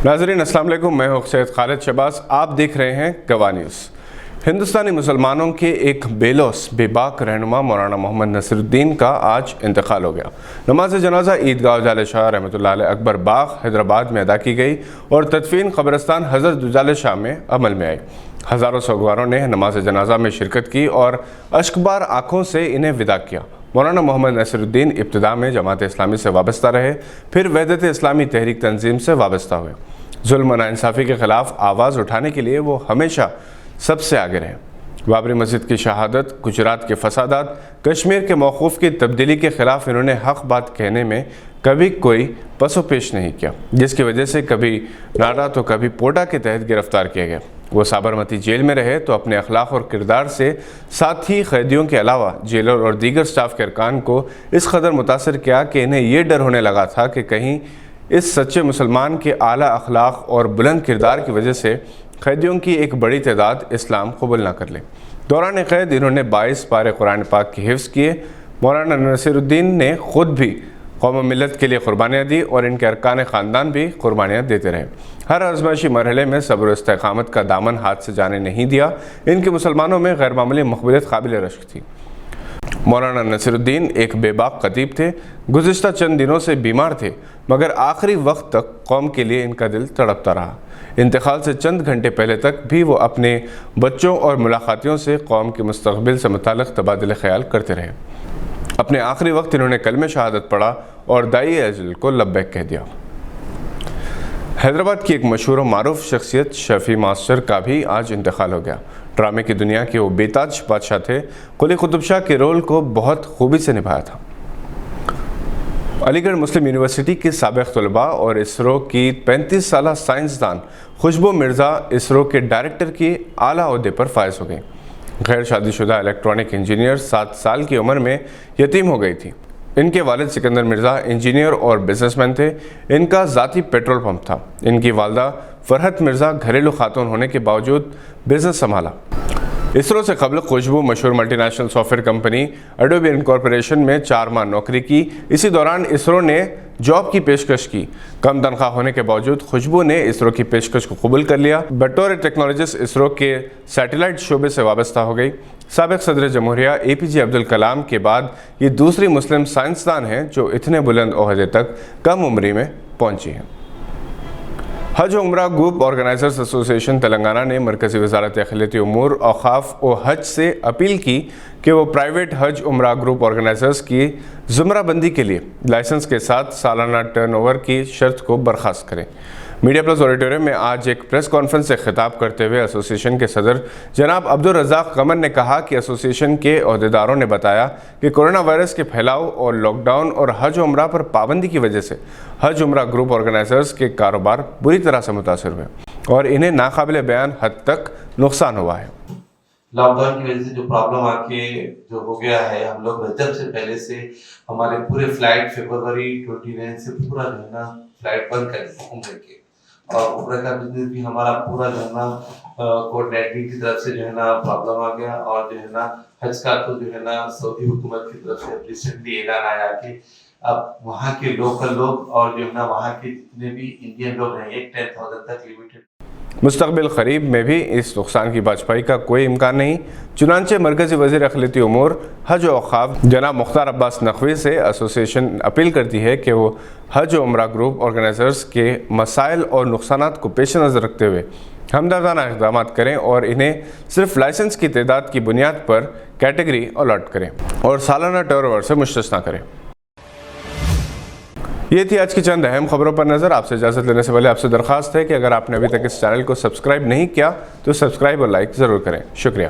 नाज़रीन अस्सलाम वालेकुम, मैं हूं सैयद खालिद शहबाज। आप देख रहे हैं गवाह न्यूज़। हिंदुस्तानी मुसलमानों के एक बेलौस बेबाक रहनुमा मौलाना मोहम्मद नसीरुद्दीन का आज इंतकाल हो गया। नमाज जनाजा ईदगाह उजाले शाह रहमतुल्लाह अलैह अकबर बाग हैदराबाद में अदा की गई और तदफीन कब्रिस्तान हज़रत उजाले शाह में अमल में आई। हज़ारों सगवारों ने नमाज जनाजा में शिरकत की और अश्कबार आँखों से इन्हें विदा किया। मौलाना मोहम्मद नसीरुद्दीन इब्तिदा में जमात इस्लामी से वाबस्ता रहे, फिर वहदत इस्लामी तहरीक तंजीम से वाबस्ता हुए। जुल्म नाइंसाफ़ी के ख़िलाफ़ आवाज़ उठाने के लिए वो हमेशा सबसे आगे रहे। बाबरी मस्जिद की शहादत, गुजरात के फसादात, कश्मीर के मौक़ूफ़ की तब्दीली के ख़िलाफ़ इन्होंने हक़ बात कहने में कभी कोई पसो पेश नहीं किया, जिसकी वजह से कभी नाडा तो कभी पोटा के तहत गिरफ़्तार किए गए। वो साबरमती जेल में रहे तो अपने अखलाक और किरदार से साथी कैदियों के अलावा जेलर और दीगर स्टाफ के अरकान को इस कदर मुतासर किया कि इन्हें ये डर होने लगा था कि कहीं इस सच्चे मुसलमान के आला अखलाक और बुलंद किरदार की वजह से कैदियों की एक बड़ी तादाद इस्लाम कबूल ना कर ले। दौरान क़ैद इन्होंने 22 पारे कुरान पाक की हिफ्ज़ किए। मौलाना नसीरुद्दीन ने ख़ुद भी कौम मिलत के लिए कुर्बानियाँ दी और इनके अरकान ख़ानदान भी कुर्बानियाँ देते रहे। हर आज़माइशी मरहले में सब्र और इस्तिक़ामत का दामन हाथ से जाने नहीं दिया। इनके मुसलमानों में गैर मामूली मक़बूलियत काबिल रश्क थी। मौलाना नसीरुद्दीन एक बेबाक खतीब थे। गुज़िश्ता चंद दिनों से बीमार थे, मगर आखिरी वक्त तक कौम के लिए इनका दिल तड़पता रहा। इंतकाल से चंद घंटे पहले तक भी वो अपने बच्चों और मुलाकातियों से कौम के मुस्तक़बिल से मुताल्लिक़ तबादले ख्याल करते रहे। अपने आखिरी वक्त इन्होंने कलमे शहादत पढ़ा और दाई अजल को लब्बैक कह दिया। हैदराबाद की एक मशहूर और मारूफ शख्सियत शफ़ी मास्टर का भी आज इंतकाल हो गया। ड्रामे की दुनिया के वो बेताज बादशाह थे। कुली कुतुब शाह के रोल को बहुत खूबी से निभाया था। अलीगढ़ मुस्लिम यूनिवर्सिटी के साबिक़ तलबा और इसरो की 35 साला साइंसदान खुशबू मिर्ज़ा इसरो के डायरेक्टर की आला ओहदे पर फायज हो गई। गैर शादीशुदा इलेक्ट्रॉनिक इंजीनियर 7 साल की उम्र में यतीम हो गई थी। इनके वालिद सिकंदर मिर्ज़ा इंजीनियर और बिजनेसमैन थे। इनका ज़ाती पेट्रोल पंप था। इनकी वालदा फरहत मिर्ज़ा घरेलू खातून होने के बावजूद बिजनेस संभाला। इसरो से कबल खुशबू मशहूर multinational software company Adobe incorporation में 4 माह नौकरी की। इसी दौरान इसरो ने जॉब की पेशकश की। कम तनख्वाह होने के बावजूद खुशबू ने इसरो की पेशकश को कबूल कर लिया। बतौर टेक्नोलॉजिस्ट इसरो के सैटेलाइट शोबे से वाबस्ता हो गई। साबिक़ सदर जमहूरिया APJ अब्दुल कलाम के बाद ये दूसरी मुस्लिम साइंसदान हैं जो इतने बुलंद ओहदे तक कम उम्री में पहुंची हैं। हज उम्रा ग्रुप ऑर्गेनाइजर्स एसोसिएशन तेलंगाना ने मरकज़ी वज़ारत दाखिलती उमूर औक़ाफ़ और हज से अपील की कि वो प्राइवेट हज उम्रा ग्रुप ऑर्गेनाइजर्स की ज़ुमराबंदी के लिए लाइसेंस के साथ सालाना टर्नओवर की शर्त को बर्खास्त करें। मीडिया प्लस ऑडिटोरियम में आज एक प्रेस कॉन्फ्रेंस से खिताब करते हुए एसोसिएशन के सदर जनाब अब्दुल रज़ाक कमर ने कहा कि एसोसिएशन के अहदेदारों ने बताया कि कोरोना वायरस के फैलाव और लॉकडाउन और हज उम्रा पर पाबंदी की वजह से हज उम्रा ग्रुप ऑर्गेनाइजर्स के कारोबार बुरी तरह से मुतासर हुए और इन्हें नाकाबिले बयान हद तक नुकसान हुआ है। लॉकडाउन की वजह से जो प्रॉब्लम आके जो हो गया है, हम लोग रजब से पहले से हमारे पूरे फ्लाइट फरवरी 29 से पूरा जो है ना फ्लाइट बंद कर दी उम्र के, और उम्र का बिजनेस भी हमारा पूरा जो है ना कोऑर्डिनेटिंग की तरफ से जो है ना प्रॉब्लम आ गया। और जो है ना हज का तो जो है ना सऊदी हुकूमत की तरफ से रिसेंटली ऐलान आया कि अब वहाँ के लोकल लोग और जो है ना वहाँ के जितने भी इंडियन लोग रहेंगे 10,000 तक लिमिटेड। मुस्तक़बिल क़रीब में भी इस नुकसान की भरपाई का कोई इम्कान नहीं। चुनांचे मरकज़ी वज़ीर अक़लियती उमूर हज और औक़ाफ़ जनाब मुख्तार अब्बास नक़वी से एसोसिएशन अपील करती है कि वो हज और उम्रा ग्रुप ऑर्गेनाइजर्स के मसाइल और नुकसानात को पेश नज़र रखते हुए हमदर्दाना इक़दाम करें और इन्हें सिर्फ लाइसेंस की तादाद की बुनियाद पर कैटेगरी अलॉट करें और सालाना टर्नओवर से मुस्तस्ना करें। ये थी आज की चंद अहम खबरों पर नज़र। आपसे इजाज़त लेने से पहले आपसे दरख्वास्त है कि अगर आपने अभी तक इस चैनल को सब्सक्राइब नहीं किया तो सब्सक्राइब और लाइक ज़रूर करें। शुक्रिया।